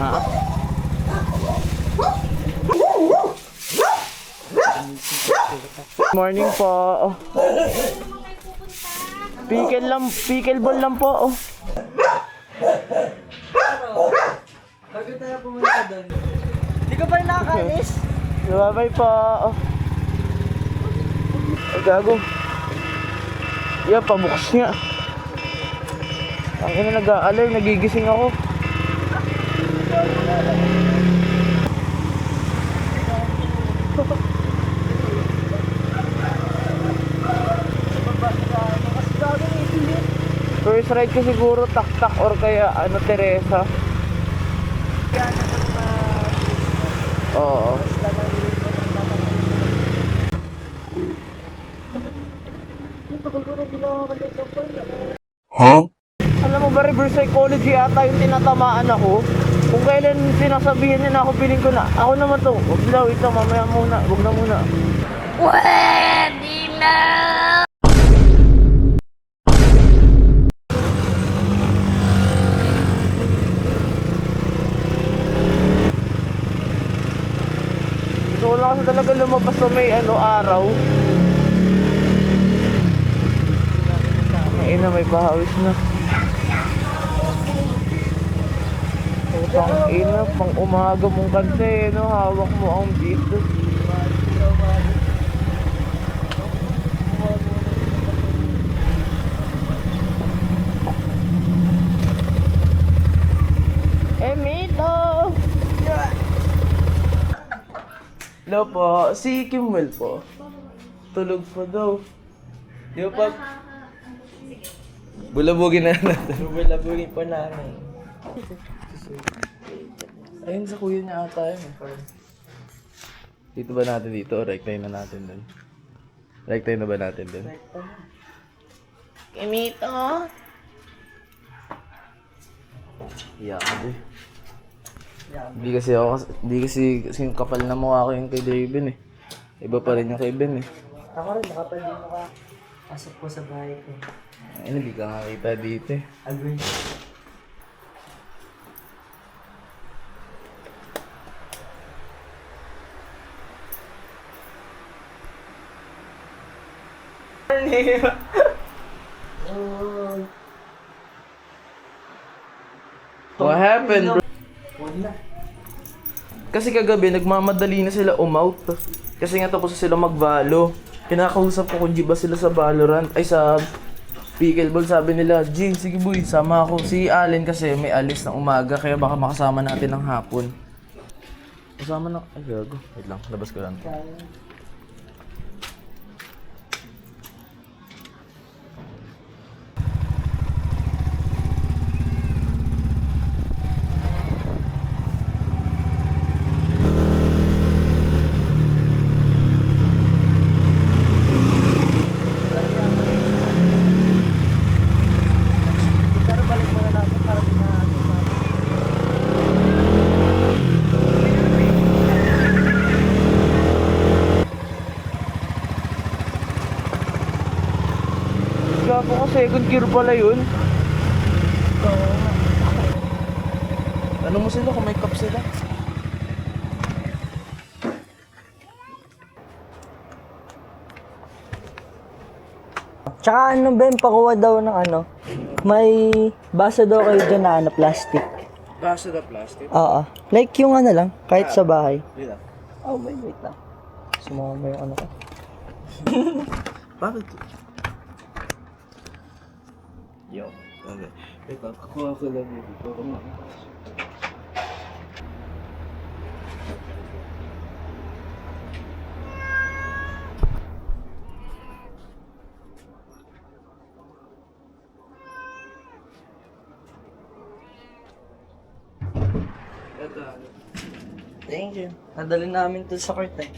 Ha? Morning po. Oh. Pickleball lang po. Oh. Bago tayo pumunta doon. Hindi ka pa rin nakakaalis? Bye-bye po. Oh. Ay, gago. Yeah, pabukas nga. Ang ina nag-aalay, nagigising ako. First ride ko siguro tak-tak or kaya ano Teresa. Oo. Huh? Alam mo ba, reverse psychology ata yung tinatamaan ako. Kung kailan sinasabihin niya na ako, piling ko na ako naman to. Huwag daw, ito mamaya muna. Huwag na muna. Pwede na! So wala kasi talaga lumabas sa may araw. Ay ina, may pahawis na. Pang ina, pang umaga mong kante, no? Hawak mo ang dito. Emito! Hello po, si Kimwell po. Tulog po daw. Di ba pag... Bulabugin na natin. Bulabugin po namin. Ayun sa kuya niya ata yun. Dito ba natin dito o rectine na natin dun? Rectine na ba natin dun? Kimito! Yabi. Hindi kasi yung kapal na mukha ko yung kay Draven eh. Iba pa rin yung kay Ben eh. Ako rin, nakapal din mukha. Pasok po sa bahay ko. Ay, hindi ka nakita dito eh. Agree. What happened, bro? Wala. Kasi kagabi, nagmamadali na sila umout. Kasi nga tapos sila mag-valo. Kinakausap ko kung di ba sila sa Valorant. Ay, sa pickleball. Sabi nila, Jing, sige boy, sama ako. Si Allen kasi may alis ng umaga. Kaya baka makasama natin ng hapon. Kasama na... Ay, gago. Wait lang, labas ko lang. Pero balik muna natin para di na Gago ko, second gear pala yun. Ano mo sila kung may cup sila? Tsaka ano Ben, pakuha daw ng ano. May baso daw kayo dyan na plastic. Baso na plastic? Oo. Like yung ano lang, kahit sa bahay. Dito. Oh, wait lang. Sumama mo yung ano ko. Bakit? Yo. Okay. Ito, kukuha ko lang dito. Ito. Thank you. Nadali namin to sa court eh.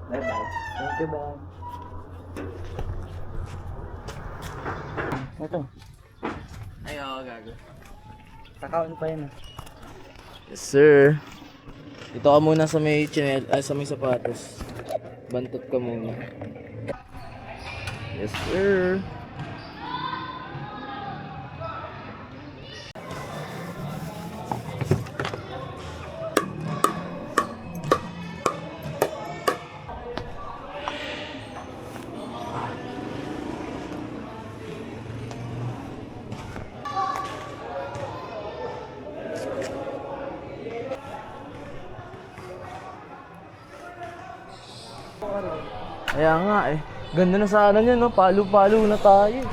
Bye-bye. Thank you, Ben. Ito. Ay, oo, gago. Takaon pa yun ah. Yes, sir. Dito ka muna sa may sa may sapatos. Bantot ka muna. Yes, sir. Kaya nga eh. Ganda na sana niya, no? Palo-palo na tayo.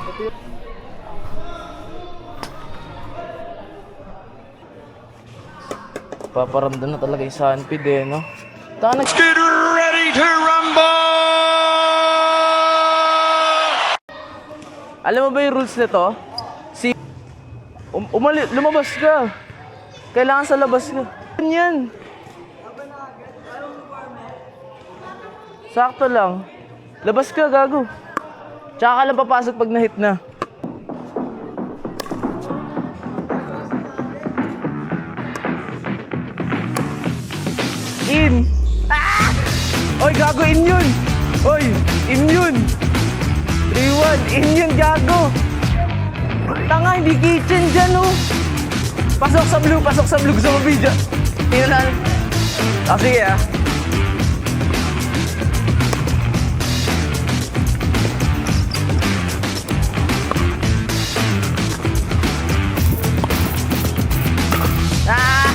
Paparamdam na talaga yung Sanpid eh, no? Tanag... Get ready to rumble! Alam mo ba yung rules nito? Lumabas ka. Kailangan sa labas ka. Yan. Sakto lang. Labas ka, gago. Tsaka ka lang papasok pag na-hit na. In! Ah! Oy, gago, in yun! Oy, in yun! 3-1, in yun, gago! Tanga, hindi kitchen dyan, oh! Pasok sa blue, pasok sa blue. Gusto mo video? Tingnan na. Ah, sige ah. Ah!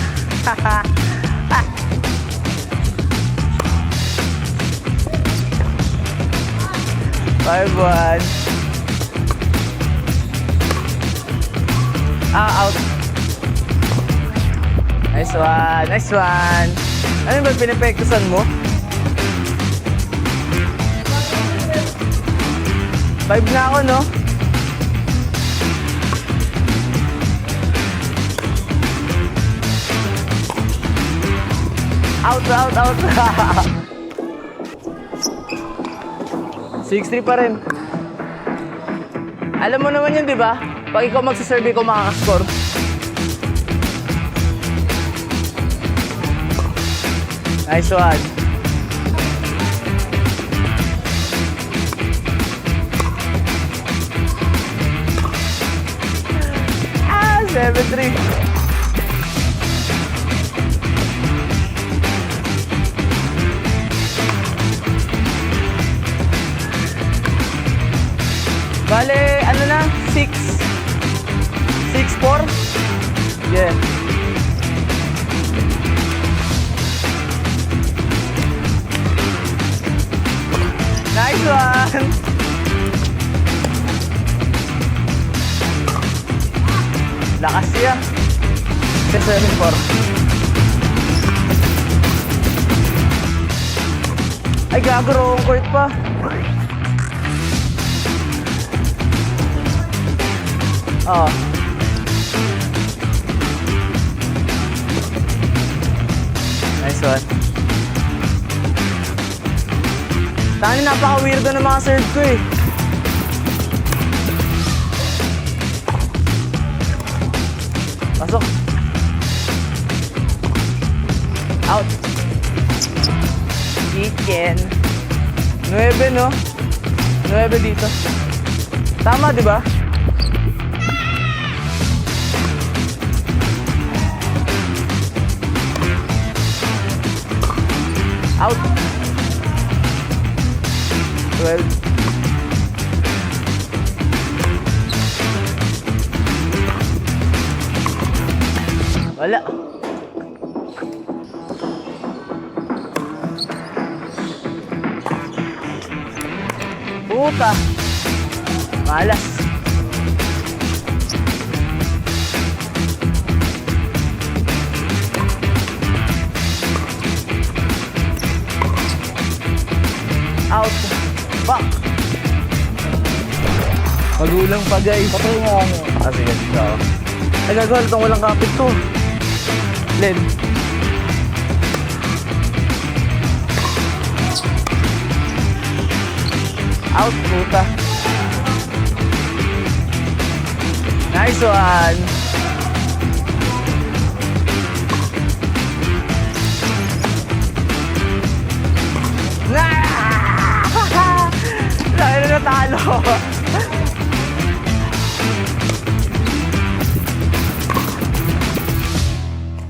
5-1. Ah, out. Nice one, nice one. Ano ba pinapektusan mo? 5 na ako, no? Out, out, out. 6-3 pa rin. Alam mo naman yun, di ba? Pag ikaw magsaserve, ikaw makakascore. Nice one. Ah, 7-3. Bale, ano na? 6-4? Yeah. Nice one! Lakas siya. 7-4. Ay, gago, wrong court pa. Oh. Nice one. Tani, napaka-weirdo ng mga serve ko eh. Pasok. Out. Chicken. 9, no? 9 dito. Tama, di ba? Out. 12. Wala. Puta. Malas. Out. Fuck. Magulang pa, guys. Patay nga ano. Ah, sige. Ikaw. Ay, gagawal itong walang kapit to. Len. Out, puta. Nice one. Laki na natalo.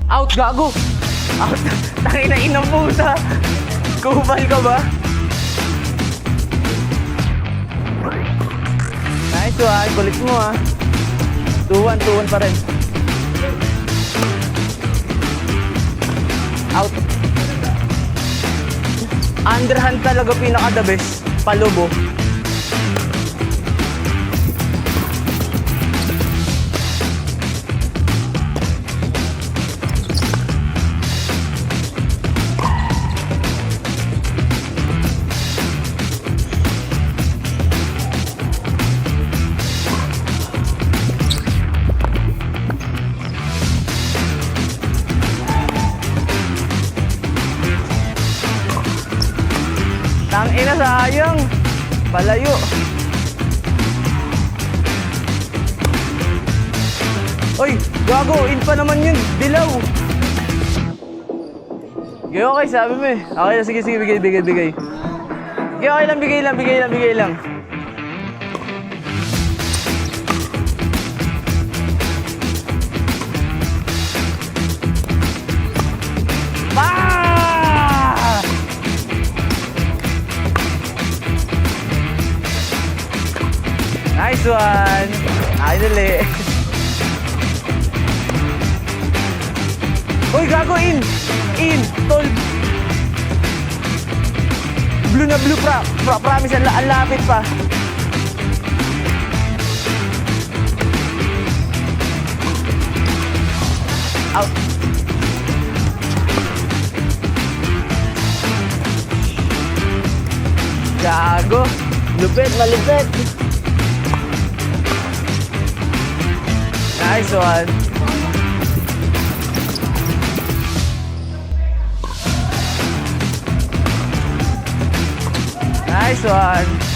Out, gago. Out. Tangin na inang puta. Kubal ka ba? Nice one. Kulit mo ah. 2-1, 2-1 pa rin. Out. Underhand talaga pinaka the best. Palobo. Tangina, sayang. Palayo. Oy, gago, in pa naman yun. Dilaw. Okay, okay, sabi mo eh. Okay na, sige, sige, bigay. Okay, okay lang, bigay lang. Ah! Nice one! Idol. Uy, gago, in! Tol! Blue na blue, promise, ang lapit pa. Out. Gago! Lupit, malupit. Nice one! Nice one!